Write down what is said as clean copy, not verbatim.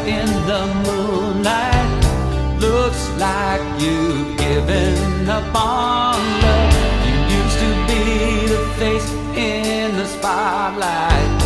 in the moonlight. Looks like you've given up on love. You used to be the face in the spotlight.